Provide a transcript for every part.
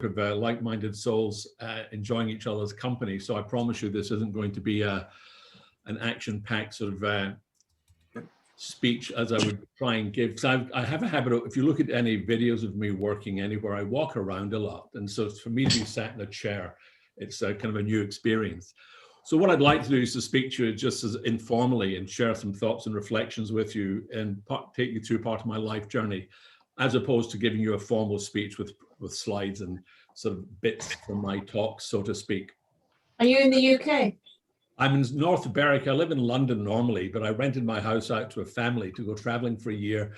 of like-minded souls enjoying each other's company. So I promise you this isn't going to be an action-packed sort of speech as I would try and give. Because I have a habit of, if you look at any videos of me working anywhere, I walk around a lot. And so for me to be sat in a chair, it's kind of a new experience. So what I'd like to do is to speak to you just as informally and share some thoughts and reflections with you and take you through part of my life journey, as opposed to giving you a formal speech with slides and sort of bits from my talk, so to speak. Are you in the UK? I'm in North Berwick. I live in London normally, but I rented my house out to a family to go traveling for a year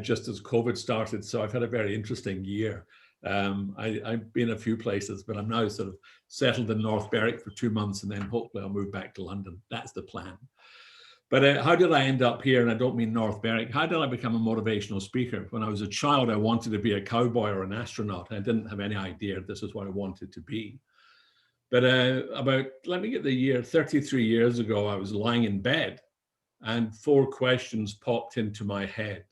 just as COVID started. So I've had a very interesting year. I've been a few places, but I'm now sort of settled in North Berwick for 2 months, and then hopefully I'll move back to London. That's the plan. But how did I end up here? And I don't mean North Berwick. How did I become a motivational speaker? When I was a child, I wanted to be a cowboy or an astronaut. I didn't have any idea this is what I wanted to be. But let me get the year, 33 years ago, I was lying in bed and 4 questions popped into my head.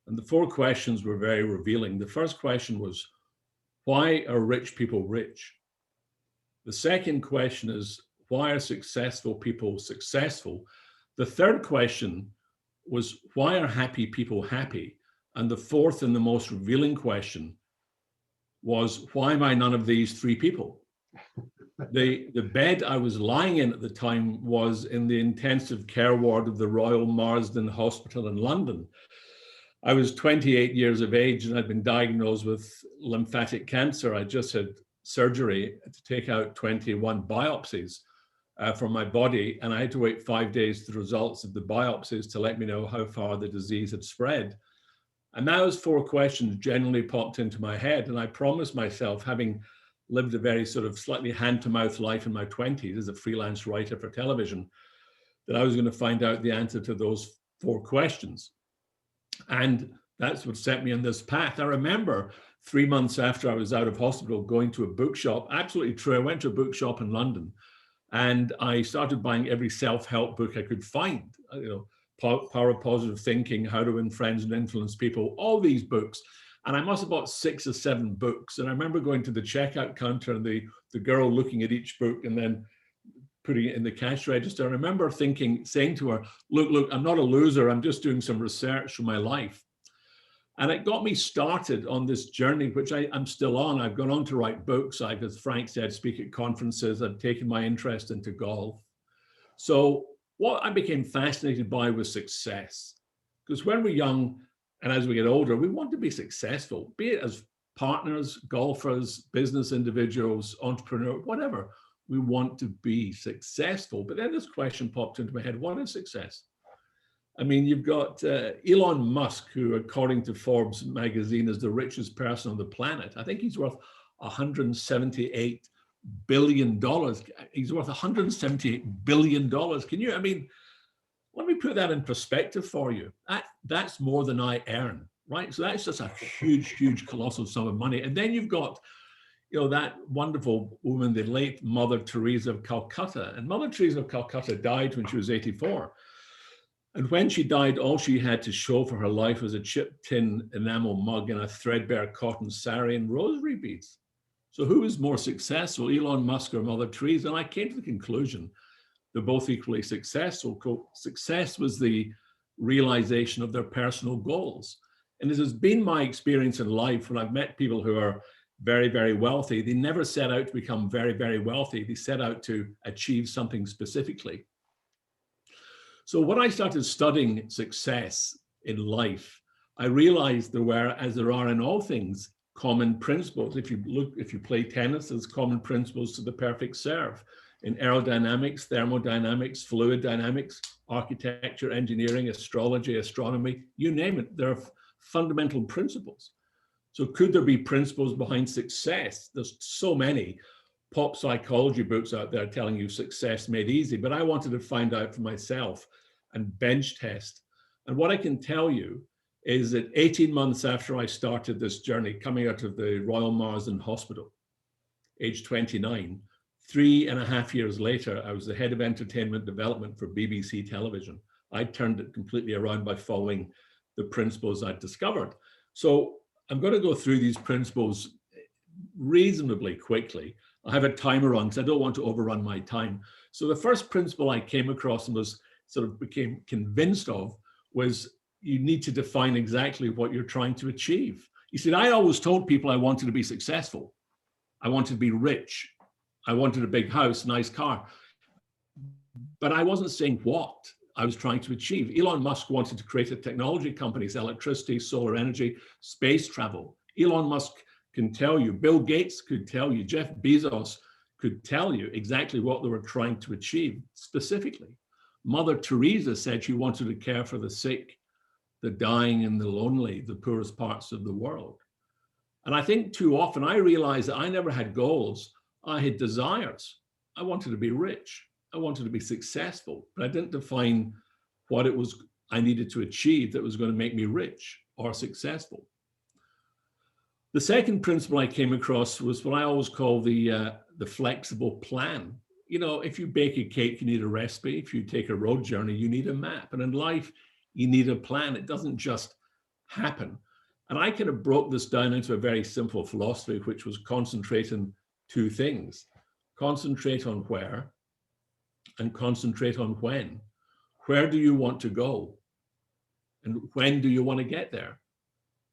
And the 4 questions were very revealing. The first question was, why are rich people rich? The second question is, why are successful people successful? The third question was, why are happy people happy? And the fourth and the most revealing question was, why am I none of these 3 people? The bed I was lying in at the time was in the intensive care ward of the Royal Marsden Hospital in London. I was 28 years of age and I'd been diagnosed with lymphatic cancer. I just had surgery to take out 21 biopsies from my body, and I had to wait 5 days for the results of the biopsies to let me know how far the disease had spread. And those 4 questions generally popped into my head, and I promised myself, having lived a very sort of slightly hand-to-mouth life in my 20s as a freelance writer for television, that I was going to find out the answer to those 4 questions. And that's what set me on this path. I remember 3 months after I was out of hospital going to a bookshop. Absolutely true. I went to a bookshop in London and I started buying every self-help book I could find. You know, Power of Positive Thinking, How to Win Friends and Influence People, all these books. And I must have bought 6 or 7 books. And I remember going to the checkout counter and the girl looking at each book and then putting it in the cash register. I remember saying to her, look, I'm not a loser. I'm just doing some research for my life. And it got me started on this journey, which I'm still on. I've gone on to write books. I've, as Frank said, speak at conferences. I've taken my interest into golf. So what I became fascinated by was success. Because when we're young and as we get older, we want to be successful, be it as partners, golfers, business individuals, entrepreneurs, whatever. We want to be successful. But then this question popped into my head, what is success? I mean, you've got Elon Musk, who according to Forbes magazine is the richest person on the planet. I think he's worth $178 billion. He's worth $178 billion. Can you, I mean, let me put that in perspective for you. That's more than I earn, right? So that's just a huge, huge, colossal sum of money. And then you've got, you know, that wonderful woman, the late Mother Teresa of Calcutta. And Mother Teresa of Calcutta died when she was 84. And when she died, all she had to show for her life was a chipped tin enamel mug and a threadbare cotton sari and rosary beads. So who was more successful, Elon Musk or Mother Teresa? And I came to the conclusion they're both equally successful. Success was the realization of their personal goals. And this has been my experience in life when I've met people who are very, very wealthy. They never set out to become very, very wealthy. They set out to achieve something specifically. So when I started studying success in life, I realized there were, as there are in all things, common principles. If you play tennis, there's common principles to the perfect serve. In aerodynamics, thermodynamics, fluid dynamics, architecture, engineering, astrology, astronomy, you name it, there are fundamental principles. So could there be principles behind success? There's so many pop psychology books out there telling you success made easy, but I wanted to find out for myself and bench test. And what I can tell you is that 18 months after I started this journey, coming out of the Royal Marsden Hospital, age 29, 3.5 years later, I was the head of entertainment development for BBC Television. I turned it completely around by following the principles I'd discovered. So I'm going to go through these principles reasonably quickly. I have a timer on because I don't want to overrun my time. So the first principle I came across and was sort of became convinced of was you need to define exactly what you're trying to achieve. You see, I always told people I wanted to be successful. I wanted to be rich. I wanted a big house, nice car. But I wasn't saying what I was trying to achieve. Elon Musk wanted to create a technology company, electricity, solar energy, space travel. Elon Musk can tell you, Bill Gates could tell you, Jeff Bezos could tell you exactly what they were trying to achieve specifically. Mother Teresa said she wanted to care for the sick, the dying, and the lonely, the poorest parts of the world. And I think too often I realized that I never had goals. I had desires. I wanted to be rich. I wanted to be successful, but I didn't define what it was I needed to achieve that was going to make me rich or successful. The second principle I came across was what I always call the flexible plan. You know, if you bake a cake, you need a recipe. If you take a road journey, you need a map. And in life, you need a plan. It doesn't just happen. And I kind of broke this down into a very simple philosophy, which was concentrate on two things. Concentrate on where and concentrate on when. Where do you want to go? And when do you want to get there?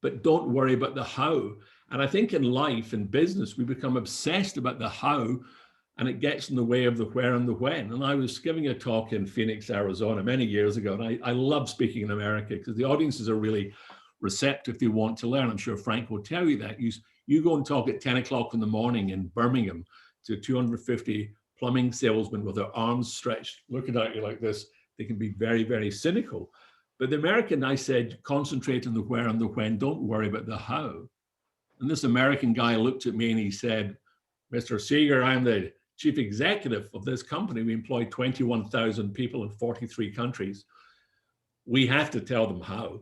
But don't worry about the how. And I think in life, in business, we become obsessed about the how, and it gets in the way of the where and the when. And I was giving a talk in Phoenix, Arizona many years ago, and I love speaking in America because the audiences are really receptive. They want to learn. I'm sure Frank will tell you that. You go and talk at 10 o'clock in the morning in Birmingham to 250 plumbing salesmen with their arms stretched, looking at you like this. They can be very, very cynical. But the American, I said, concentrate on the where and the when, don't worry about the how. And this American guy looked at me and he said, Mr. Seeger, I'm the chief executive of this company. We employ 21,000 people in 43 countries. We have to tell them how.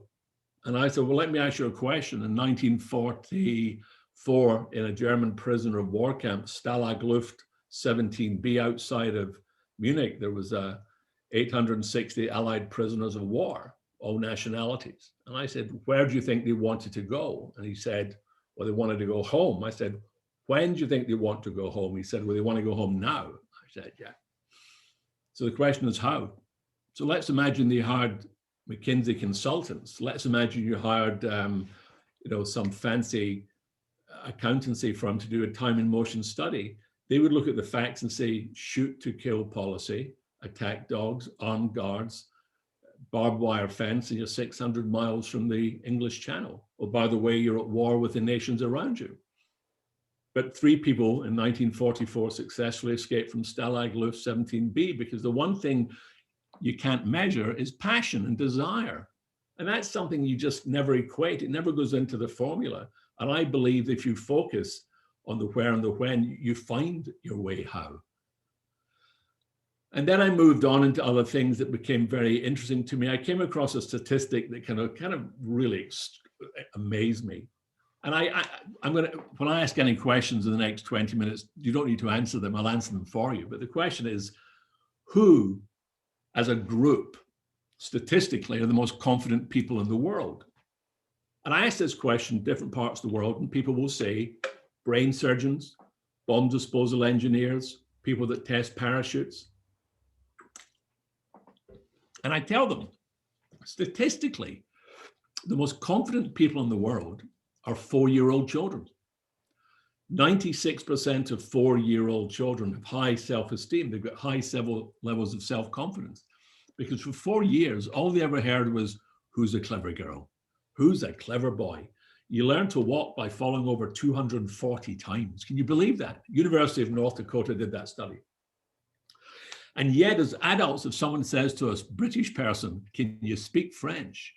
And I said, well, let me ask you a question. In 1944, in a German prisoner of war camp, Stalag Luft 17B outside of Munich, there was 860 Allied prisoners of war, all nationalities. And I said, where do you think they wanted to go? And he said, well, they wanted to go home. I said, when do you think they want to go home? He said, well, they want to go home now. I said, yeah. So the question is how? So let's imagine they hired McKinsey consultants. Let's imagine you hired some fancy accountancy firm to do a time and motion study. They would look at the facts and say, shoot to kill policy, attack dogs, armed guards, barbed wire fence, and you're 600 miles from the English Channel. Oh, by the way, you're at war with the nations around you. But 3 people in 1944 successfully escaped from Stalag Luft 17B because the one thing you can't measure is passion and desire. And that's something you just never equate. It never goes into the formula. And I believe if you focus on the where and the when, you find your way how. And then I moved on into other things that became very interesting to me. I came across a statistic that kind of really amazed me. And I'm going to, when I ask any questions in the next 20 minutes, you don't need to answer them. I'll answer them for you. But the question is, who as a group, statistically, are the most confident people in the world? And I ask this question in different parts of the world, and people will say brain surgeons, bomb disposal engineers, people that test parachutes. And I tell them, statistically, the most confident people in the world are 4-year-old children. 96% of 4-year-old children have high self-esteem. They've got high levels of self-confidence. Because for 4 years, all they ever heard was, who's a clever girl? Who's a clever boy? You learn to walk by falling over 240 times. Can you believe that? University of North Dakota did that study. And yet, as adults, if someone says to us, British person, can you speak French?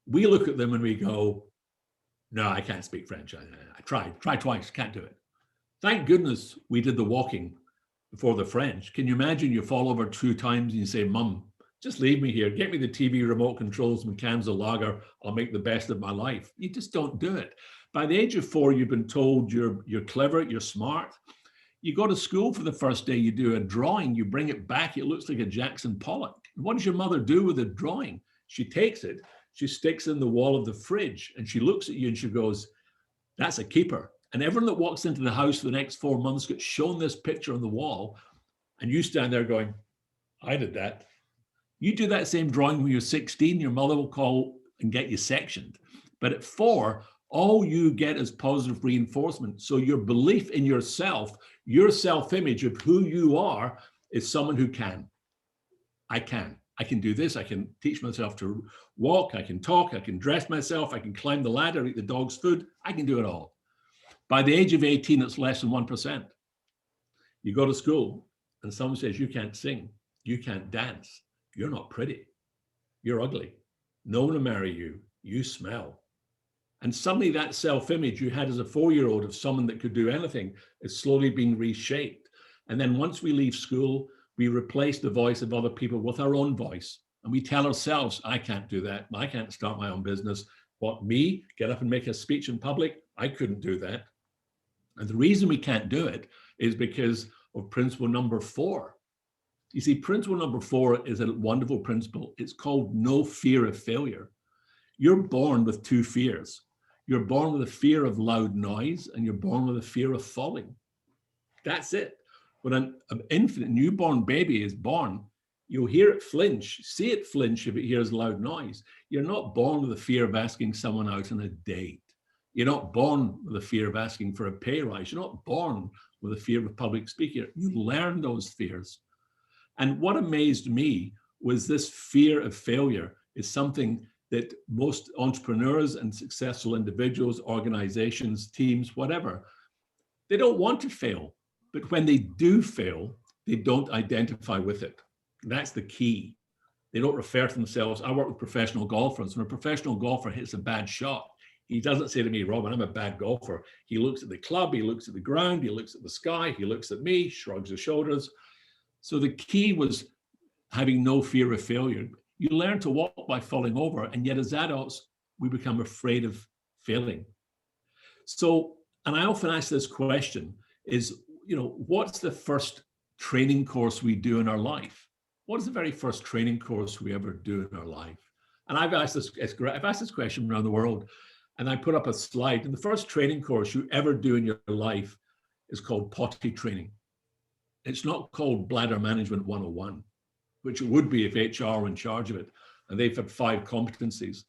We look at them and we go, no, I can't speak French. I tried twice, can't do it. Thank goodness we did the walking before the French. Can you imagine you fall over 2 times and you say, Mum, just leave me here. Get me the TV remote controls and cans of lager. I'll make the best of my life. You just don't do it. By the age of 4, you've been told you're clever, you're smart. You go to school for the first day, you do a drawing, you bring it back, it looks like a Jackson Pollock. What does your mother do with the drawing? She takes it, she sticks it in the wall of the fridge, and she looks at you and she goes, that's a keeper. And everyone that walks into the house for the next 4 months gets shown this picture on the wall, and you stand there going, I did that. You do that same drawing when you're 16, your mother will call and get you sectioned. But at 4, all you get is positive reinforcement. So your belief in yourself, your self-image of who you are, is someone who can. I can do this. I can teach myself to walk. I can talk. I can dress myself. I can climb the ladder, eat the dog's food. I can do it all. By the age of 18, it's less than 1%. You go to school and someone says, you can't sing, you can't dance, you're not pretty, you're ugly, no one will marry you, you smell. And suddenly that self-image you had as a 4-year-old of someone that could do anything is slowly being reshaped. And then once we leave school, we replace the voice of other people with our own voice. And we tell ourselves, I can't do that. I can't start my own business. What, me? Get up and make a speech in public? I couldn't do that. And the reason we can't do it is because of principle number 4. You see, principle number 4 is a wonderful principle. It's called no fear of failure. You're born with 2 fears. You're born with a fear of loud noise, and you're born with a fear of falling. That's it. When an infant, newborn baby is born, you'll hear it flinch, see it flinch if it hears loud noise. You're not born with a fear of asking someone out on a date. You're not born with a fear of asking for a pay rise. You're not born with a fear of public speaking. You learn those fears. And what amazed me was this fear of failure is something that most entrepreneurs and successful individuals, organizations, teams, whatever, they don't want to fail. But when they do fail, they don't identify with it. That's the key. They don't refer to themselves. I work with professional golfers. When a professional golfer hits a bad shot, he doesn't say to me, Robin, I'm a bad golfer. He looks at the club, he looks at the ground, he looks at the sky, he looks at me, shrugs his shoulders. So the key was having no fear of failure. You learn to walk by falling over, and yet as adults, we become afraid of failing. So, and I often ask this question is, what's the first training course we do in our life? What is the very first training course we ever do in our life? And I've asked this question around the world, and I put up a slide. And the first training course you ever do in your life is called potty training. It's not called Bladder Management 101, which it would be if HR were in charge of it. And they've had 5 competencies,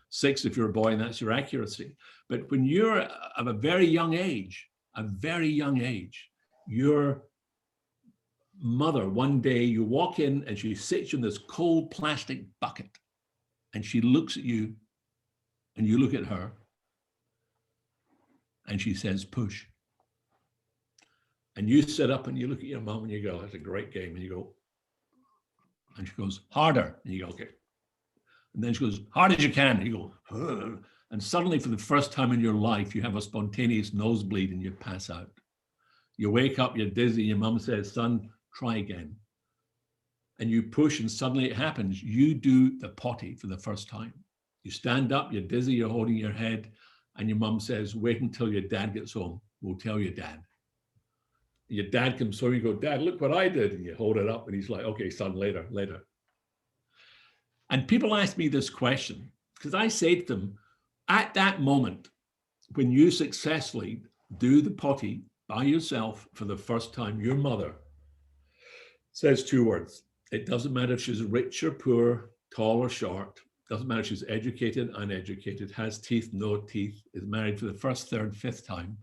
6 if you're a boy, and that's your accuracy. But when you're of a very young age, your mother, one day you walk in and she sits you in this cold plastic bucket and she looks at you and you look at her and she says, push. And you sit up and you look at your mom and you go, that's a great game. And you go, and she goes, harder. And you go, okay. And then she goes, hard as you can. And you go, huh. And suddenly for the first time in your life, you have a spontaneous nosebleed and you pass out. You wake up, you're dizzy. Your mom says, son, try again. And you push and suddenly it happens. You do the potty for the first time. You stand up, you're dizzy, you're holding your head. And your mom says, wait until your dad gets home. We'll tell your dad. Your dad comes home, you go, Dad, look what I did. And you hold it up and he's like, okay, son, later. And people ask me this question because I say to them, at that moment, when you successfully do the potty by yourself for the first time, your mother says 2 words. It doesn't matter if she's rich or poor, tall or short. Doesn't matter if she's educated, uneducated, has teeth, no teeth, is married for the first, third, 5th time.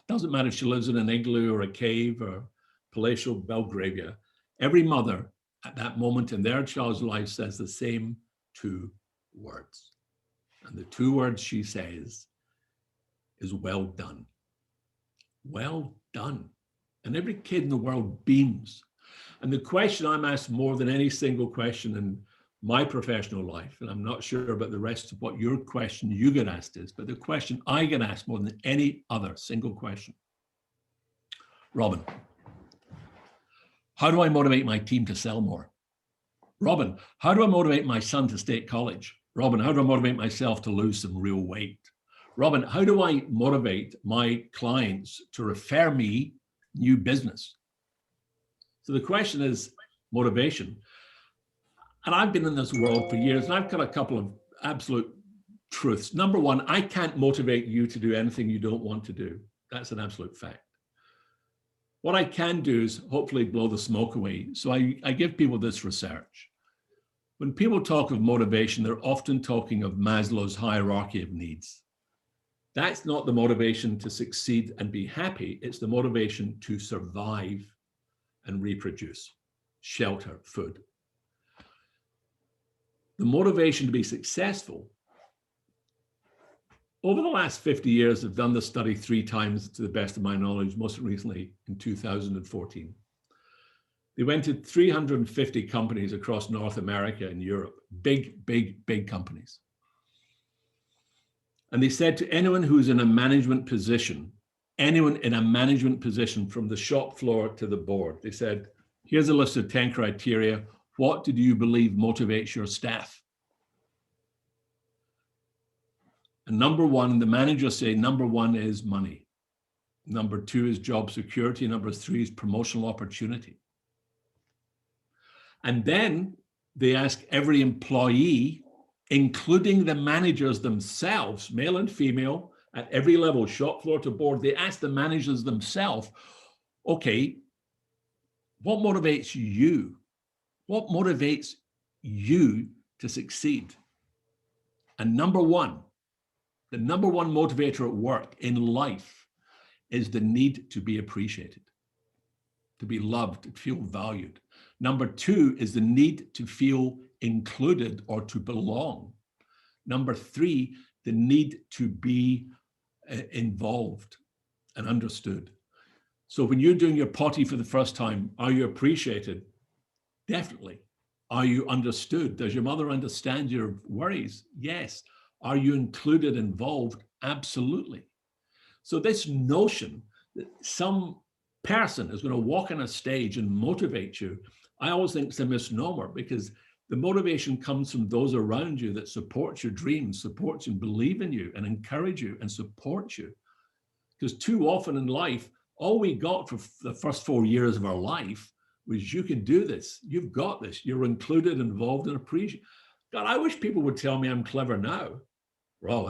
Doesn't matter if she lives in an igloo or a cave or palatial Belgravia. Every mother at that moment in their child's life says the same 2 words. And the 2 words she says is well done. Well done. And every kid in the world beams. And the question I'm asked more than any single question in my professional life, and I'm not sure about the rest of what your question you get asked is, but the question I get asked more than any other single question. Robin, how do I motivate my team to sell more? Robin, how do I motivate my son to stay at college? Robin, how do I motivate myself to lose some real weight? Robin, how do I motivate my clients to refer me new business? So the question is motivation. And I've been in this world for years, and I've got a couple of absolute truths. Number one, I can't motivate you to do anything you don't want to do. That's an absolute fact. What I can do is hopefully blow the smoke away. So I give people this research. When people talk of motivation, they're often talking of Maslow's hierarchy of needs. That's not the motivation to succeed and be happy. It's the motivation to survive and reproduce, shelter, food. The motivation to be successful. Over the last 50 years, I've done this study 3 times to the best of my knowledge, most recently in 2014. They went to 350 companies across North America and Europe, big companies. And they said to anyone who's in a management position, anyone in a management position from the shop floor to the board, they said, here's a list of 10 criteria. What do you believe motivates your staff? And number 1, the managers say, number 1 is money. Number 2 is job security. Number 3 is promotional opportunity. And then they ask every employee, including the managers themselves, male and female, at every level, shop floor to board, they ask the managers themselves, okay, what motivates you? What motivates you to succeed? And number 1, the number 1 motivator at work in life is the need to be appreciated, to be loved, to feel valued. Number 2 is the need to feel included or to belong. Number 3, the need to be involved and understood. So when you're doing your potty for the first time, are you appreciated? Definitely. Are you understood? Does your mother understand your worries? Yes. Are you included, involved? Absolutely. So this notion that some person is going to walk on a stage and motivate you, I always think it's a misnomer, because the motivation comes from those around you that support your dreams, support you, believe in you, and encourage you and support you. Because too often in life, all we got for the first 4 years of our life was, you can do this, you've got this, you're included, involved, and appreciated. God, I wish people would tell me I'm clever now. Well,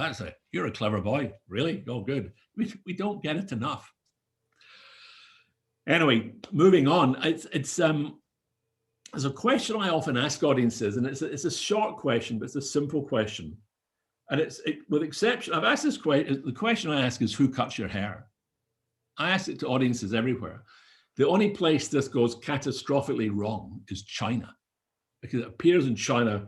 you're a clever boy, really? Oh, good. We don't get it enough. Anyway, moving on, there's a question I often ask audiences, and it's a short question, but it's a simple question. And with exception, I've asked this question, the question I ask is, who cuts your hair? I ask it to audiences everywhere. The only place this goes catastrophically wrong is China, because it appears in China,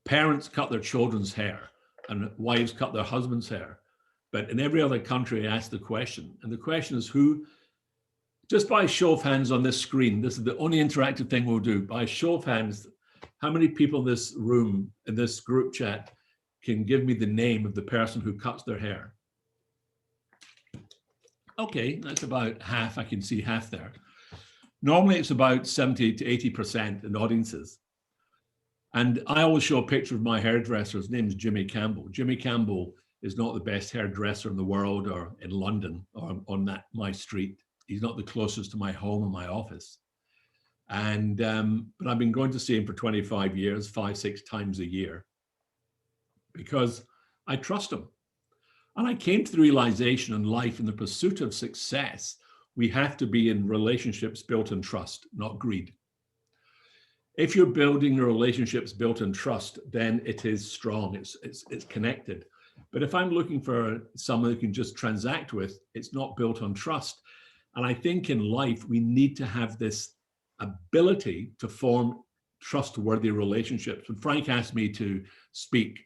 parents cut their children's hair and wives cut their husband's hair. But in every other country, I ask the question, and the question is, who, just by a show of hands on this screen, this is the only interactive thing we'll do, by a show of hands, how many people in this room, in this group chat, can give me the name of the person who cuts their hair? Okay, that's about half. I can see half there. Normally it's about 70 to 80% in audiences. And I always show a picture of my hairdresser. His name is Jimmy Campbell. Jimmy Campbell is not the best hairdresser in the world or in London or on my street. He's not the closest to my home and my office. And but I've been going to see him for 25 years, 5-6 times a year, because I trust him. And I came to the realization in life, in the pursuit of success, we have to be in relationships built on trust, not greed. If you're building relationships built on trust, then it is strong, it's connected. But if I'm looking for someone who can just transact with, it's not built on trust. And I think in life, we need to have this ability to form trustworthy relationships. When Frank asked me to speak,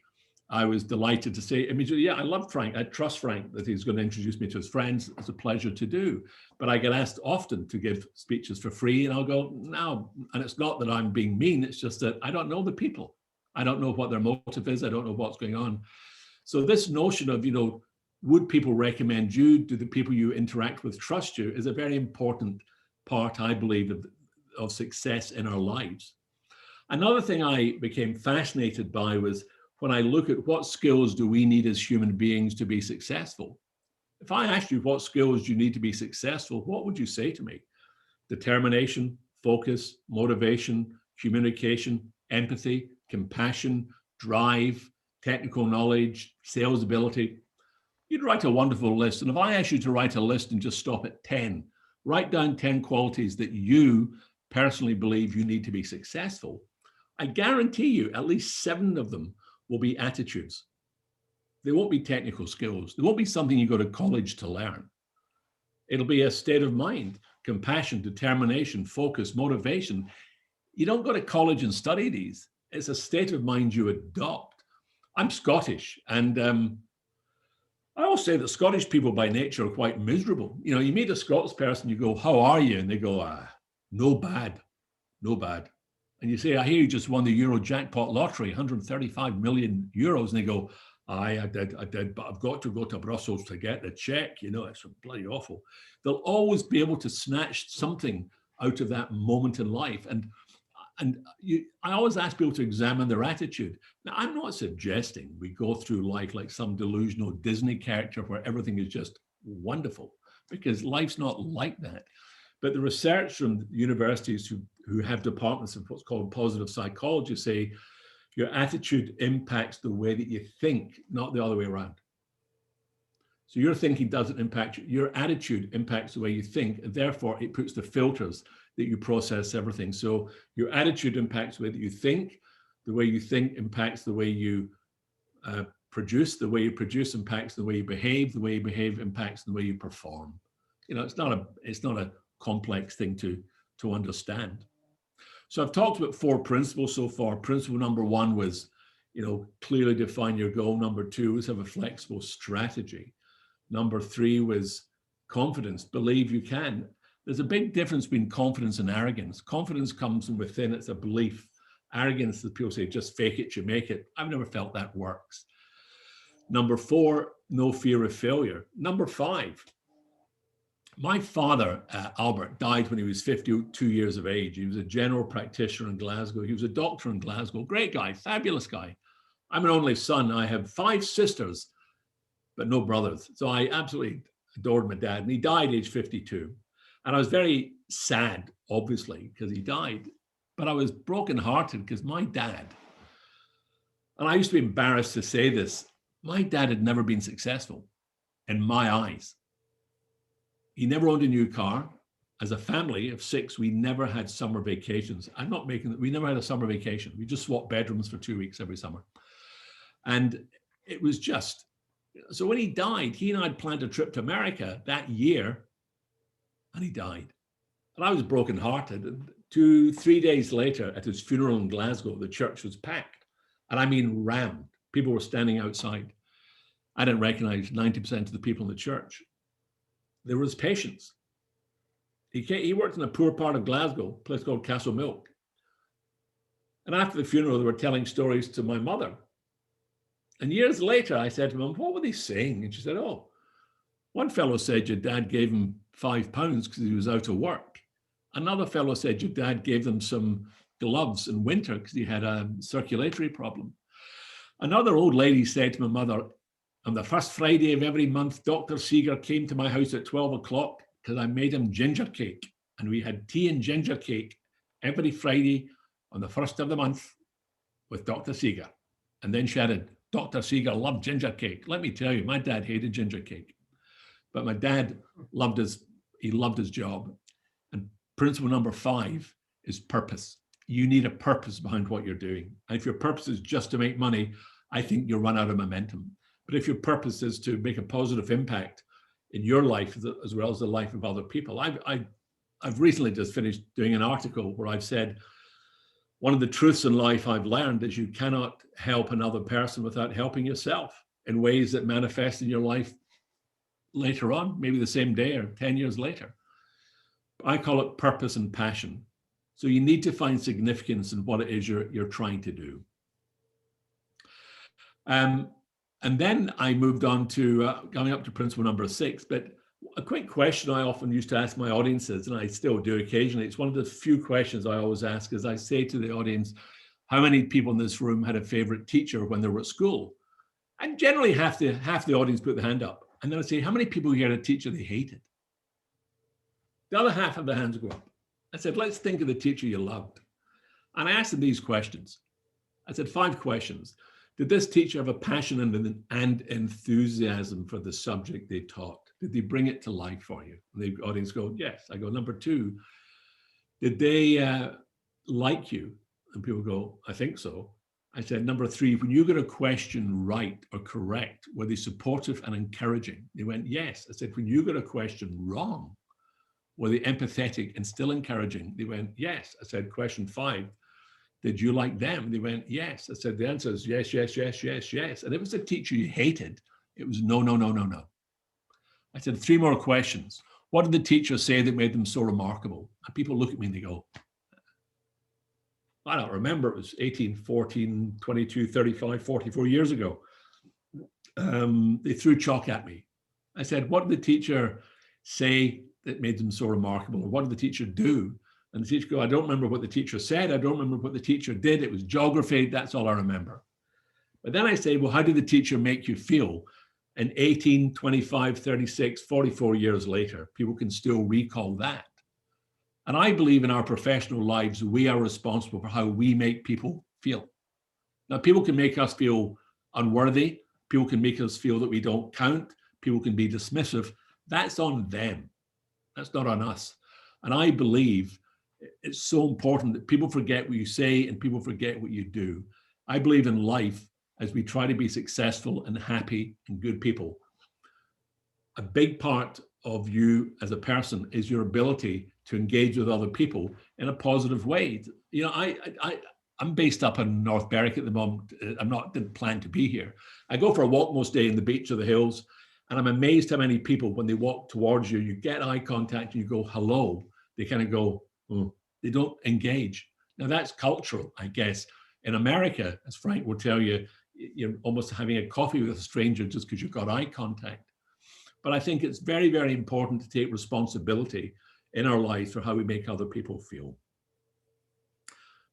I was delighted to say immediately, yeah, I love Frank. I trust Frank that he's going to introduce me to his friends. It's a pleasure to do. But I get asked often to give speeches for free, and I'll go, no. And it's not that I'm being mean. It's just that I don't know the people. I don't know what their motive is. I don't know what's going on. So this notion of, would people recommend you? Do the people you interact with trust you? Is a very important part, I believe, of success in our lives. Another thing I became fascinated by was when I look at what skills do we need as human beings to be successful. If I asked you what skills do you need to be successful, what would you say to me? Determination, focus, motivation, communication, empathy, compassion, drive, technical knowledge, sales ability. you'd write a wonderful list. And if I asked you to write a list and just stop at 10, write down 10 qualities that you personally believe you need to be successful, I guarantee you at least 7 of them will be attitudes. They won't be technical skills. They won't be something you go to college to learn. It'll be a state of mind, compassion, determination, focus, motivation. You don't go to college and study these. It's a state of mind you adopt. I'm Scottish, and I always say that Scottish people by nature are quite miserable. You know, you meet a Scots person, you go, "How are you?" And they go, "No bad, no bad." And you say, "I hear you just won the Euro jackpot lottery, 135 million euros." And they go, "Aye, I did, but I've got to go to Brussels to get the check. You know, it's bloody awful." They'll always be able to snatch something out of that moment in life. I always ask people to examine their attitude. Now, I'm not suggesting we go through life like some delusional Disney character where everything is just wonderful, because life's not like that. But the research from universities who have departments of what's called positive psychology say your attitude impacts the way that you think, not the other way around. So your thinking doesn't impact you. Your attitude impacts the way you think, and therefore it puts the filters that you process everything. So your attitude impacts the way that you think impacts the way you produce, the way you produce impacts the way you behave impacts the way you perform. You know, it's not a complex thing to understand. So I've talked about 4 principles so far. Principle number 1 was, clearly define your goal. Number 2 was have a flexible strategy. Number 3 was confidence, believe you can. There's a big difference between confidence and arrogance. Confidence comes from within, it's a belief. Arrogance, as people say, just fake it, you make it. I've never felt that works. Number 4, no fear of failure. Number 5, my father, Albert, died when he was 52 years of age. He was a general practitioner in Glasgow. He was a doctor in Glasgow. Great guy, fabulous guy. I'm an only son. I have 5 sisters, but no brothers. So I absolutely adored my dad. And he died age 52. And I was very sad, obviously, because he died. But I was brokenhearted because my dad, and I used to be embarrassed to say this, my dad had never been successful in my eyes. He never owned a new car. As a family of 6, we never had summer vacations. We never had a summer vacation. We just swapped bedrooms for 2 weeks every summer. And it was just, so when he died, he and I had planned a trip to America that year, and he died. And I was brokenhearted. 2-3 days later, at his funeral in Glasgow, the church was packed. And I mean rammed. People were standing outside. I didn't recognize 90% of the people in the church. There was patience. He worked in a poor part of Glasgow, a place called Castlemilk. And after the funeral, they were telling stories to my mother. And years later, I said to Mum, "What were they saying?" And she said, "Oh, one fellow said your dad gave him £5 because he was out of work. Another fellow said your dad gave them some gloves in winter because he had a circulatory problem. Another old lady said to my mother, on the first Friday of every month, Dr. Seeger came to my house at 12 o'clock because I made him ginger cake. And we had tea and ginger cake every Friday on the first of the month with Dr. Seeger." And then she added, "Dr. Seeger loved ginger cake." Let me tell you, my dad hated ginger cake. But my dad loved his job. And principle number 5 is purpose. You need a purpose behind what you're doing. And if your purpose is just to make money, I think you'll run out of momentum. But if your purpose is to make a positive impact in your life as well as the life of other people, I've recently just finished doing an article where I've said, one of the truths in life I've learned is you cannot help another person without helping yourself in ways that manifest in your life later on, maybe the same day or 10 years later. I call it purpose and passion. So you need to find significance in what it is you're trying to do. And then I moved on to coming up to principle number 6. But a quick question I often used to ask my audiences, and I still do occasionally, it's one of the few questions I always ask, is I say to the audience, how many people in this room had a favorite teacher when they were at school? And generally half the audience put their hand up. And then I say, how many people here had a teacher they hated? The other half of the hands go up. I said, let's think of the teacher you loved. And I asked them these questions. I said 5 questions. Did this teacher have a passion and enthusiasm for the subject they taught? Did they bring it to life for you? And the audience go, yes. I go, number two, did they like you? And people go, I think so. I said, number three, when you got a question right or correct, were they supportive and encouraging? They went, yes. I said, when you got a question wrong, were they empathetic and still encouraging? They went, yes. I said, question five, did you like them? They went, yes. I said, the answer is yes, yes, yes, yes, yes. And if it was a teacher you hated, it was no, no, no, no, no. I said, three more questions. What did the teacher say that made them so remarkable? And people look at me and they go, I don't remember. It was 18, 14, 22, 35, 44 years ago. They threw chalk at me. I said, what did the teacher say that made them so remarkable? Or what did the teacher do? And the teacher go, I don't remember what the teacher said. I don't remember what the teacher did. It was geography. That's all I remember. But then I say, well, how did the teacher make you feel? And 18, 25, 36, 44 years later, people can still recall that. And I believe in our professional lives, we are responsible for how we make people feel. Now, people can make us feel unworthy. People can make us feel that we don't count. People can be dismissive. That's on them. That's not on us. And I believe it's so important that people forget what you say and people forget what you do. I believe in life, as we try to be successful and happy and good people, a big part of you as a person is your ability to engage with other people in a positive way. You know, I'm based up in North Berwick at the moment. Didn't plan to be here. I go for a walk most day in the beach of the hills, and I'm amazed how many people, when they walk towards you, you get eye contact and you go, hello. They kind of go, oh, they don't engage. Now that's cultural, I guess. In America, as Frank will tell you, you're almost having a coffee with a stranger just because you've got eye contact. But I think it's very, very important to take responsibility in our lives for how we make other people feel.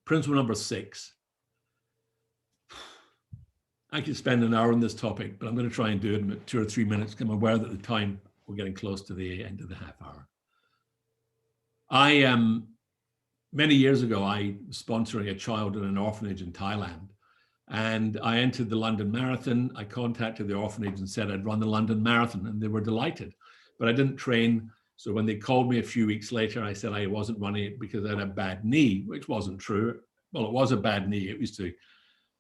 Principle number 6. I could spend an hour on this topic, but I'm going to try and do it in 2 or 3 minutes because I'm aware that the time we're getting close to the end of the half hour. Many years ago, I was sponsoring a child in an orphanage in Thailand. And I entered the London Marathon. I contacted the orphanage and said I'd run the London Marathon, and they were delighted. But I didn't train. So when they called me a few weeks later, I said I wasn't running it because I had a bad knee, which wasn't true. Well, it was a bad knee. It used to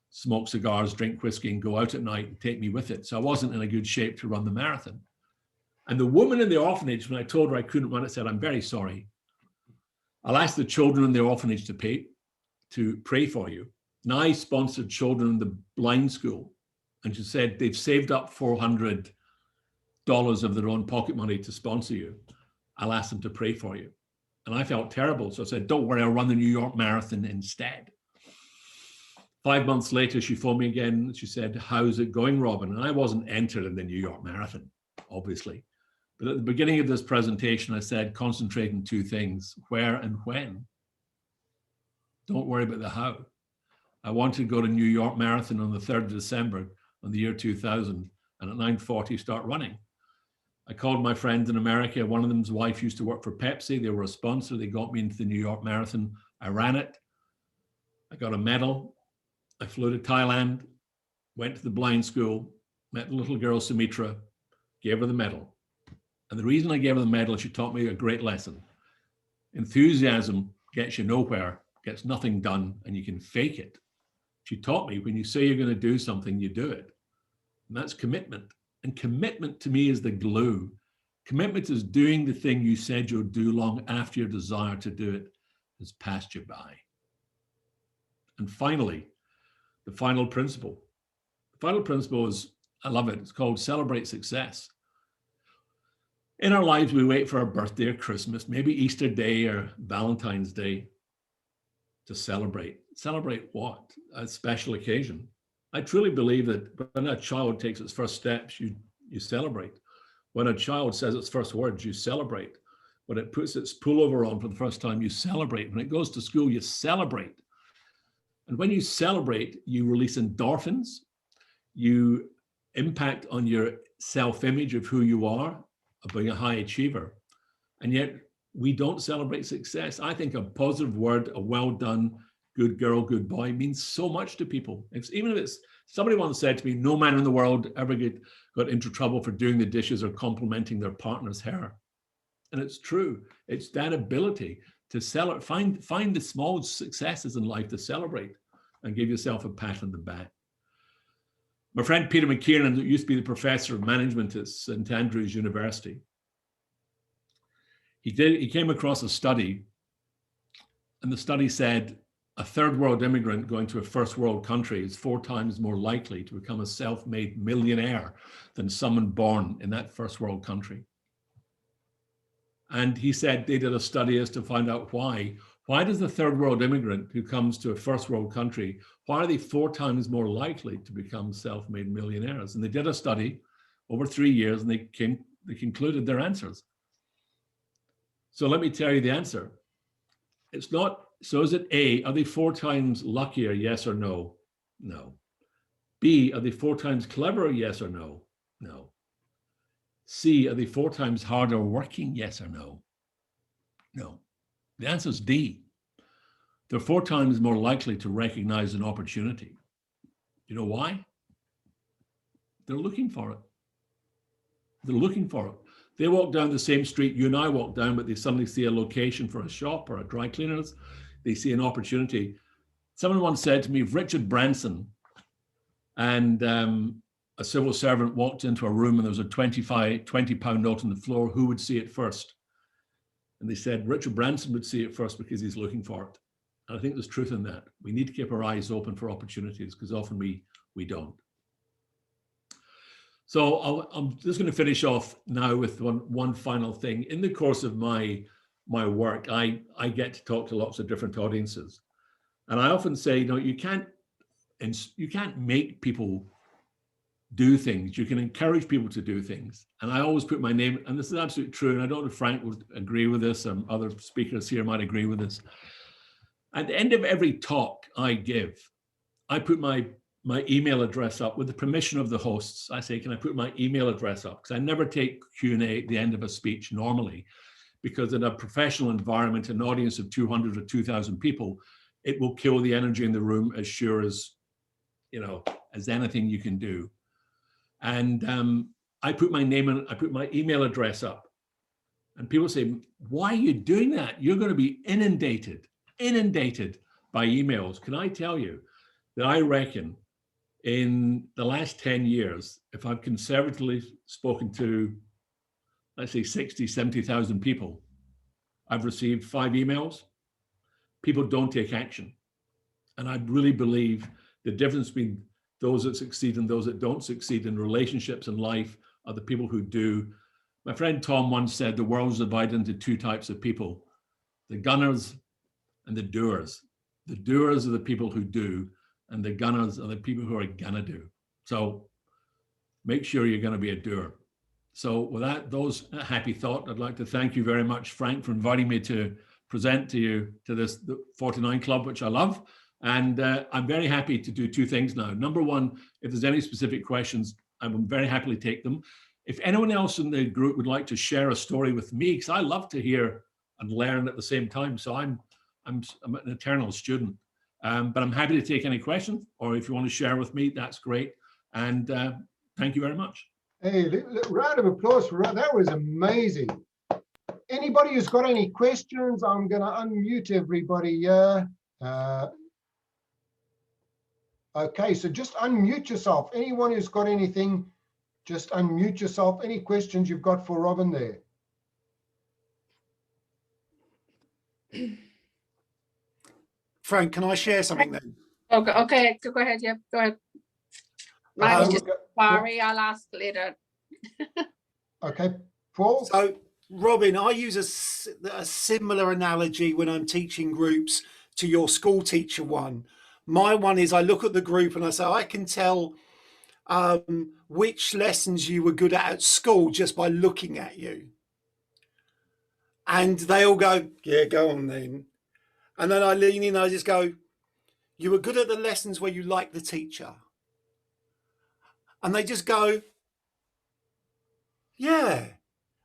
smoke cigars, drink whiskey, and go out at night and take me with it. So I wasn't in a good shape to run the marathon. And the woman in the orphanage, when I told her I couldn't run it, said, I'm very sorry. I'll ask the children in the orphanage to pray for you. And I sponsored children in the blind school. And she said, they've saved up $400 of their own pocket money to sponsor you. I'll ask them to pray for you. And I felt terrible. So I said, don't worry, I'll run the New York Marathon instead. 5 months later, she phoned me again. She said, how's it going, Robin? And I wasn't entered in the New York Marathon, obviously. But at the beginning of this presentation, I said, concentrate on 2 things, where and when. Don't worry about the how. I wanted to go to New York Marathon on the 3rd of December on the year 2000, and at 9:40 start running. I called my friends in America. One of them's wife used to work for Pepsi. They were a sponsor. They got me into the New York Marathon. I ran it. I got a medal. I flew to Thailand, went to the blind school, met the little girl, Sumitra, gave her the medal. And the reason I gave her the medal, she taught me a great lesson. Enthusiasm gets you nowhere, gets nothing done, and you can fake it. She taught me when you say you're going to do something, you do it. And that's commitment. And commitment to me is the glue. Commitment is doing the thing you said you'll do long after your desire to do it has passed you by. And finally, the final principle. The final principle is, I love it, it's called celebrate success. In our lives, we wait for our birthday or Christmas, maybe Easter Day or Valentine's Day to celebrate. Celebrate what? A special occasion. I truly believe that when a child takes its first steps, you celebrate. When a child says its first words, you celebrate. When it puts its pullover on for the first time, you celebrate. When it goes to school, you celebrate. And when you celebrate, you release endorphins, you impact on your self-image of who you are, of being a high achiever. And yet we don't celebrate success. I think a positive word, a well done, good girl, good boy means so much to people. Even if it's, somebody once said to me, no man in the world ever got into trouble for doing the dishes or complimenting their partner's hair. And it's true. It's that ability to find the small successes in life to celebrate and give yourself a pat on the back. My friend Peter McKiernan, who used to be the professor of management at St. Andrews University, he came across a study, and the study said a third world immigrant going to a first world country is 4 times more likely to become a self-made millionaire than someone born in that first world country. And he said they did a study as to find out why. Why does the third world immigrant who comes to a first world country, why are they 4 times more likely to become self-made millionaires? And they did a study over 3 years, and they concluded their answers. So let me tell you the answer. It's not, so is it A, are they 4 times luckier, yes or no? No. B, are they 4 times cleverer, yes or no? No. C, are they 4 times harder working, yes or no? No. The answer is D. They're 4 times more likely to recognize an opportunity. You know why? They're looking for it. They're looking for it. They walk down the same street you and I walk down, but they suddenly see a location for a shop or a dry cleaners. They see an opportunity. Someone once said to me, if Richard Branson and a civil servant walked into a room and there was a 20-pound note on the floor, who would see it first? And they said, Richard Branson would see it first because he's looking for it. And I think there's truth in that. We need to keep our eyes open for opportunities because often we don't. So I'm just going to finish off now with one final thing. In the course of my work, I get to talk to lots of different audiences. And I often say, you can't make people do things. You can encourage people to do things. And I always put my name, and this is absolutely true, and I don't know if Frank would agree with this, and other speakers here might agree with this. At the end of every talk I give, I put my email address up with the permission of the hosts. I say, can I put my email address up? Because I never take Q&A at the end of a speech normally, because in a professional environment, an audience of 200 or 2,000 people, it will kill the energy in the room as sure as, as anything you can do. And I put my name and I put my email address up. And people say, why are you doing that? You're going to be inundated by emails. Can I tell you that I reckon in the last 10 years, if I've conservatively spoken to, let's say 60, 70,000 people, I've received 5 emails. People don't take action. And I really believe the difference between those that succeed and those that don't succeed in relationships and life are the people who do. My friend Tom once said the world's divided into 2 types of people, the gunners and the doers. The doers are the people who do, and the gunners are the people who are gonna do. So make sure you're gonna be a doer. So with that, those happy thought, I'd like to thank you very much, Frank, for inviting me to present to you to this 49 Club, which I love. And I'm very happy to do 2 things now. Number one, if there's any specific questions, I will very happily take them. If anyone else in the group would like to share a story with me, because I love to hear and learn at the same time. So I'm an eternal student, but I'm happy to take any questions, or if you want to share with me, that's great. And thank you very much. Hey, round of applause for that. That was amazing. Anybody who's got any questions, I'm going to unmute everybody here. Okay, so just unmute yourself. Anyone who's got anything, just unmute yourself. Any questions you've got for Robin there? Frank, can I share something then? Okay, go ahead. Yeah, go ahead. Mine was just sorry. I'll ask later. Okay, Paul. So, Robin, I use a similar analogy when I'm teaching groups to your school teacher one. My one is I look at the group and I say, I can tell which lessons you were good at school just by looking at you. And they all go, yeah, go on then. And then I lean in, I just go, you were good at the lessons where you like the teacher. And they just go, yeah.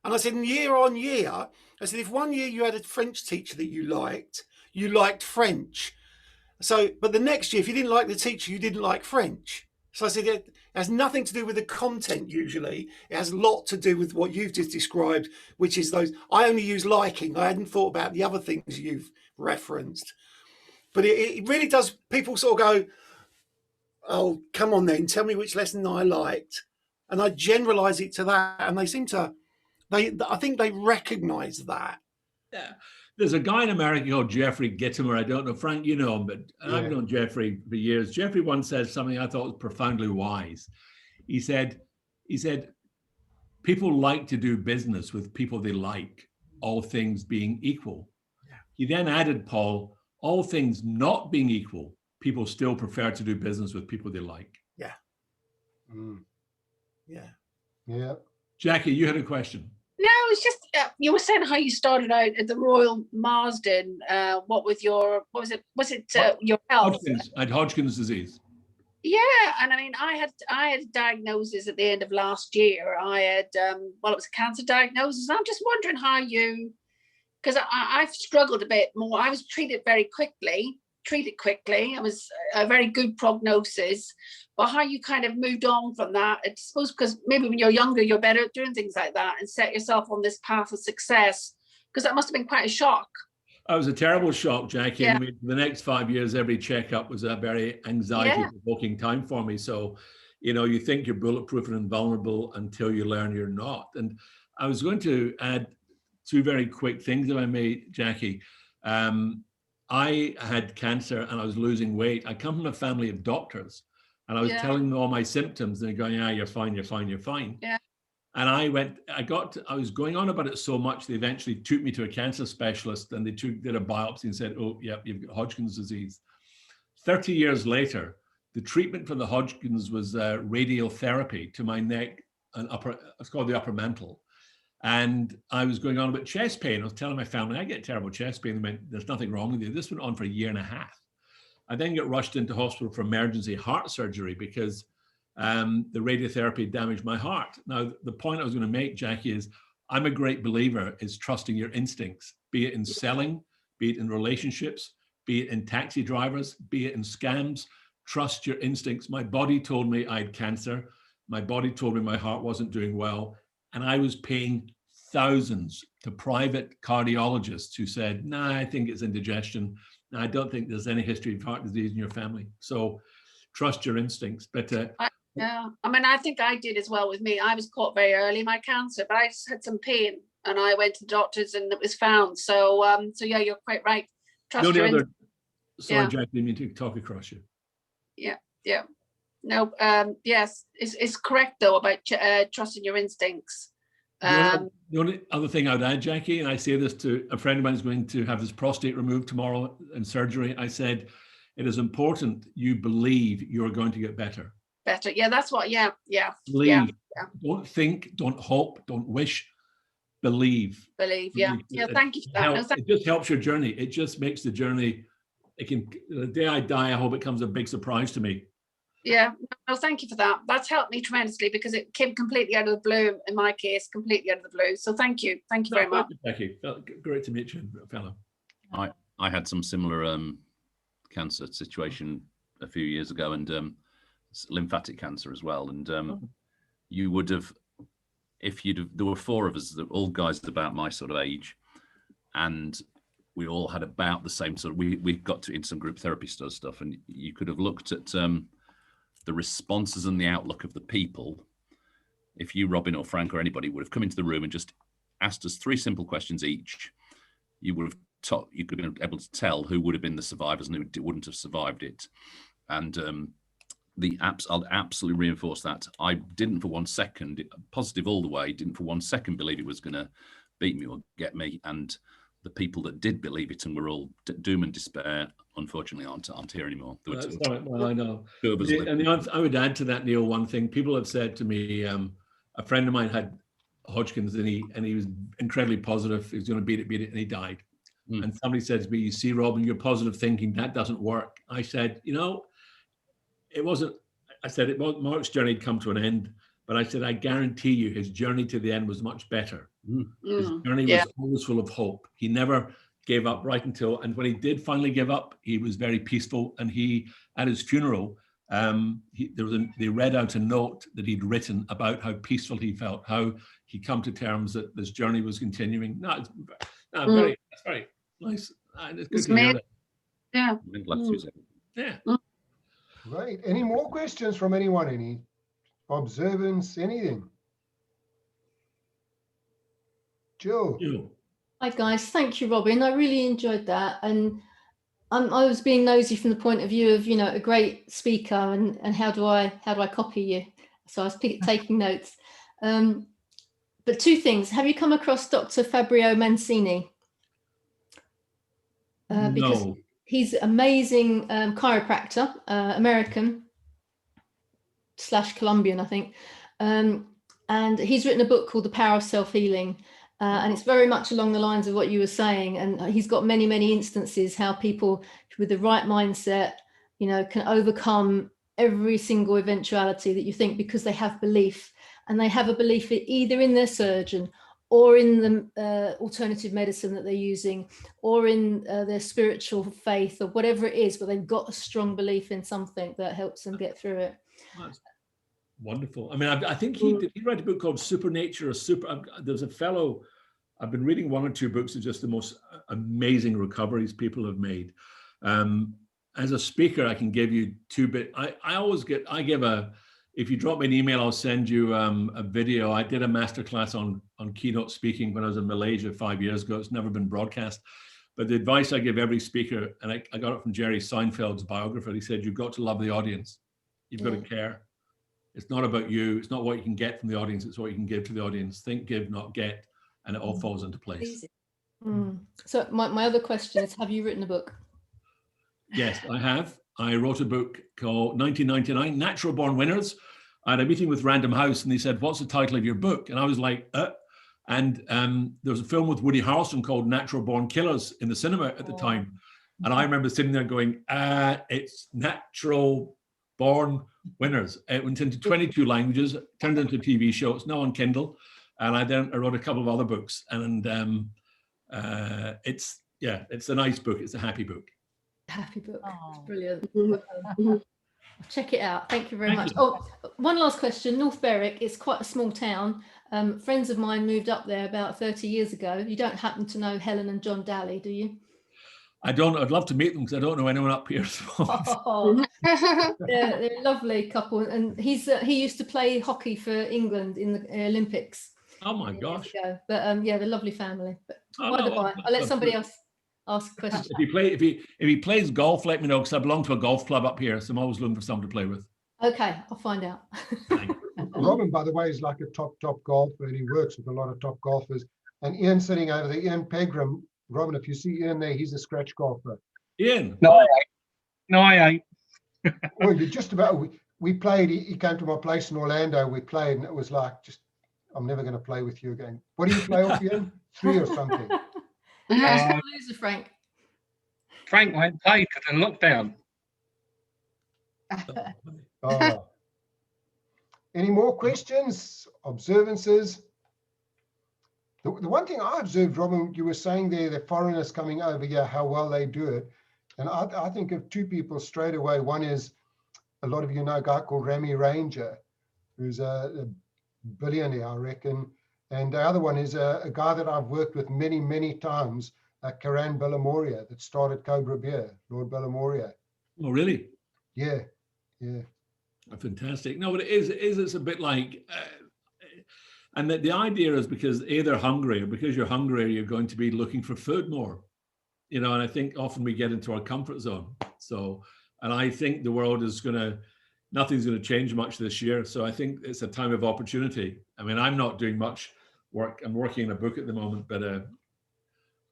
And I said, year on year, I said, if one year you had a French teacher that you liked French, So, but the next year, if you didn't like the teacher, you didn't like French. So I said, it has nothing to do with the content usually. It has a lot to do with what you've just described, which is those, I only use liking. I hadn't thought about the other things you've referenced. But it really does, people sort of go, oh, come on then, tell me which lesson I liked. And I generalize it to that. And they seem to, I think they recognize that. Yeah. There's a guy in America called Jeffrey Gitomer. I don't know, Frank, you know him, but I've known Jeffrey for years. Jeffrey once said something I thought was profoundly wise. He said, people like to do business with people they like, all things being equal. Yeah. He then added, Paul, all things not being equal, people still prefer to do business with people they like. Yeah. Mm. Yeah. Yeah. Jackie, you had a question. No, it's just you were saying how you started out at the Royal Marsden. What was it? Was it your health? I had Hodgkin's disease. Yeah, and I mean, I had a diagnosis at the end of last year. I had it was a cancer diagnosis. I'm just wondering how you, because I've struggled a bit more. I was treated quickly. I was a very good prognosis, but how you kind of moved on from that, I suppose, because maybe when you're younger, you're better at doing things like that and set yourself on this path of success, because that must have been quite a shock. It was a terrible shock, Jackie. Yeah. I mean, the next 5 years, every checkup was a very anxiety-provoking time for me. So, you think you're bulletproof and invulnerable until you learn you're not. And I was going to add two very quick things, if I may, Jackie. I had cancer and I was losing weight. I come from a family of doctors, and I was telling them all my symptoms, and they're going, "Yeah, you're fine, you're fine, you're fine." Yeah. And I was going on about it so much, they eventually took me to a cancer specialist, and they did a biopsy and said, "Oh, yeah, you've got Hodgkin's disease." 30 years later, the treatment for the Hodgkin's was radiotherapy to my neck and it's called the upper mantle. And I was going on about chest pain. I was telling my family, I get terrible chest pain. They went, "There's nothing wrong with you." This went on for a year and a half. I then got rushed into hospital for emergency heart surgery because the radiotherapy damaged my heart. Now, the point I was going to make, Jackie, is I'm a great believer is trusting your instincts, be it in selling, be it in relationships, be it in taxi drivers, be it in scams. Trust your instincts. My body told me I had cancer. My body told me my heart wasn't doing well. And I was paying thousands to private cardiologists who said, "Nah, I think it's indigestion. Nah, I don't think there's any history of heart disease in your family." So trust your instincts. But yeah, I mean, I think I did as well with me. I was caught very early, my cancer, but I just had some pain and I went to the doctors and it was found. So, yeah, you're quite right. Trust your instincts. Sorry, Jackie, I didn't mean to talk across you. Yeah. No, yes, it's correct though about trusting your instincts. The only other thing I would add, Jackie, and I say this to a friend of mine who's going to have his prostate removed tomorrow in surgery, I said, it is important you believe you're going to get better. Better. Yeah, that's what, yeah. Believe. Yeah. Don't think, don't hope, don't wish, believe. Believe, yeah. Yeah, thank you for that. It just helps your journey. It just makes the journey, the day I die, I hope it comes a big surprise to me. Yeah, no, thank you for that. That's helped me tremendously because it came completely out of the blue, in my case, completely out of the blue. So thank you very much. Thank you. Great to meet you, fellow. I had some similar cancer situation a few years ago, and lymphatic cancer as well. And you would have, there were four of us, all guys about my sort of age, and we all had about the same sort of, we got to in some group therapy stuff, and you could have looked at the responses and the outlook of the people. If you, Robin or Frank or anybody would have come into the room and just asked us 3 simple questions each, you could have been able to tell who would have been the survivors and who wouldn't have survived it. And I'll absolutely reinforce that. I didn't for 1 second, positive all the way, didn't for 1 second believe it was going to beat me or get me. And the people that did believe it and were all doom and despair, unfortunately, aren't here anymore. Well, I know. And I would add to that, Neil, one thing. People have said to me, a friend of mine had Hodgkin's and he was incredibly positive. He was going to beat it, and he died. And somebody said to me, "You see, Robin, you're positive thinking, that doesn't work." I said, it wasn't, I said, Mark's journey had come to an end, but I said, I guarantee you his journey to the end was much better. His journey was always full of hope. He never gave up right until, and when he did finally give up, he was very peaceful. And he, at his funeral, they read out a note that he'd written about how peaceful he felt, how he come to terms that this journey was continuing. That's very nice. It's good to hear that. Yeah. Yeah. Right. Any more questions from anyone? Any observance? Anything? Jill. Hi guys, thank you, Robin. I really enjoyed that, and I was being nosy from the point of view of, you know, a great speaker, and how do I copy you? So I was taking notes. But two things: have you come across Dr. Fabio Mancini? Because No. he's amazing chiropractor, American / Colombian, I think, and he's written a book called The Power of Self-Healing. And it's very much along the lines of what you were saying. And he's got many, many instances how people with the right mindset, you know, can overcome every single eventuality that you think, because they have belief, and they have a belief either in their surgeon or in the alternative medicine that they're using, or in their spiritual faith or whatever it is, but they've got a strong belief in something that helps them get through it. That's wonderful. I mean, I think he wrote a book called Supernature, there's a fellow, I've been reading 1 or 2 books of just the most amazing recoveries people have made. As a speaker, I can give you 2 bit. If you drop me an email, I'll send you a video. I did a masterclass on keynote speaking when I was in Malaysia 5 years ago. It's never been broadcast. But the advice I give every speaker, and I got it from Jerry Seinfeld's biographer, he said, you've got to love the audience. You've got to care. It's not about you. It's not what you can get from the audience. It's what you can give to the audience. Think, give, not get. And it all falls into place. So my other question is, have you written a book? Yes, I have. I wrote a book called 1999, Natural Born Winners. I had a meeting with Random House and they said, what's the title of your book? And I was like, And there was a film with Woody Harrelson called Natural Born Killers in the cinema at the time. And I remember sitting there going, it's Natural Born Winners. It went into 22 languages, turned into a TV show. It's now on Kindle. And I wrote a couple of other books. And it's a nice book. It's a happy book. Happy book. It's brilliant. I'll check it out. Thank you very much. Oh, one last question. North Berwick is quite a small town. Friends of mine moved up there about 30 years ago. You don't happen to know Helen and John Daly, do you? I don't. I'd love to meet them because I don't know anyone up here. So. They're a lovely couple, and he used to play hockey for England in the Olympics. Oh my gosh! But they're a lovely family. But by the by, I'll let somebody else ask a question. If he plays golf, let me know because I belong to a golf club up here, so I'm always looking for someone to play with. Okay, I'll find out. Robin, by the way, is like a top golfer, and he works with a lot of top golfers. And Ian sitting over there, Ian Pegram. Robin, if you see Ian there, he's a scratch golfer. Ian? No, I ain't. Well, you're just about. We played. He came to my place in Orlando. We played, and it was like, just, I'm never going to play with you again. What do you play off, Ian? 3 or something. Loser, Frank. Frank won't play because of lockdown. Any more questions, observances? The one thing I observed, Robin, you were saying there, the foreigners coming over here, how well they do it. And I think of 2 people straight away. One is, a lot of you know a guy called Rami Ranger, who's a billionaire, I reckon. And the other one is a guy that I've worked with many, many times, Karan Bellamoria, that started Cobra Beer, Lord Bellamoria. Oh, really? Yeah. Fantastic. No, but it's a bit like, and the idea is because they're hungry, or because you're hungry, you're going to be looking for food more, you know, and I think often we get into our comfort zone. So, and I think the world is nothing's going to change much this year. So I think it's a time of opportunity. I mean, I'm not doing much work. I'm working on a book at the moment, but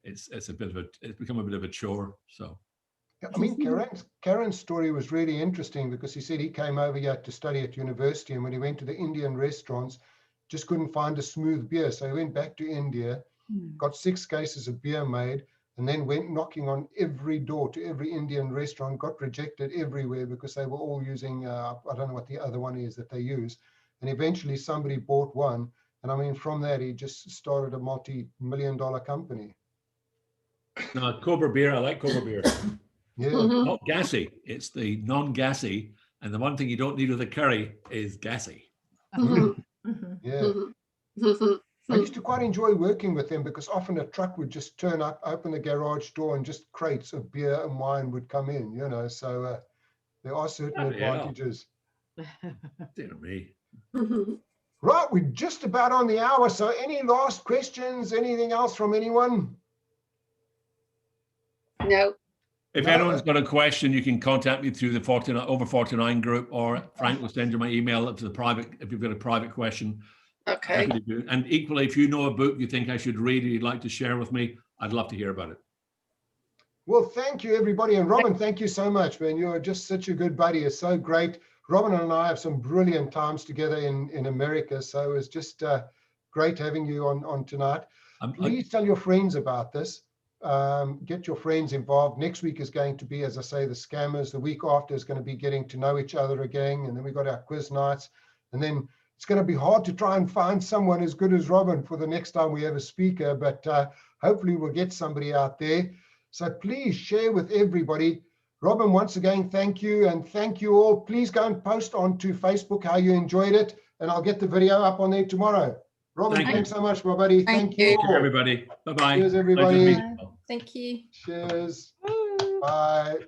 it's become a bit of a chore. So. I mean, Karan's story was really interesting because he said he came over here to study at university, and when he went to the Indian restaurants, just couldn't find a smooth beer. So he went back to India, got 6 cases of beer made, and then went knocking on every door to every Indian restaurant, got rejected everywhere because they were all using, I don't know what the other one is that they use. And eventually somebody bought one. And I mean, from that, he just started a multi-million-dollar company. No, Cobra beer. I like Cobra beer. Yeah. Mhm. Not gassy. It's the non-gassy. And the one thing you don't need with a curry is gassy. Mhm. Mhm. Yeah. Mhm. I used to quite enjoy working with them because often a truck would just turn up, open the garage door, and just crates of beer and wine would come in, you know. So there are certain Bloody hell. advantages. Dear me. Mhm. Right, we're just about on the hour. So any last questions? Anything else from anyone? No. If No. anyone's got a question, you can contact me through the 49 over 49 group, or Frank will send you my email up to the private if you've got a private question. Okay. Happy to do. And equally, if you know a book you think I should read or you'd like to share with me, I'd love to hear about it. Well, thank you, everybody. And Robin, thank you so much, man. You're just such a good buddy. It's so great. Robin and I have some brilliant times together in America. So it's just great having you on tonight. Please tell your friends about this. Get your friends involved. Next week is going to be, as I say, the scammers. The week after is going to be getting to know each other again. And then we've got our quiz nights. And then it's going to be hard to try and find someone as good as Robin for the next time we have a speaker. But hopefully we'll get somebody out there. So please share with everybody. Robin, once again, thank you. And thank you all. Please go and post onto Facebook how you enjoyed it. And I'll get the video up on there tomorrow. Robin, Thank you. thanks so much, my buddy. Thank Thank you. you. Thank you, all. everybody. Bye-bye. Cheers, everybody. Thank you. Cheers. Bye.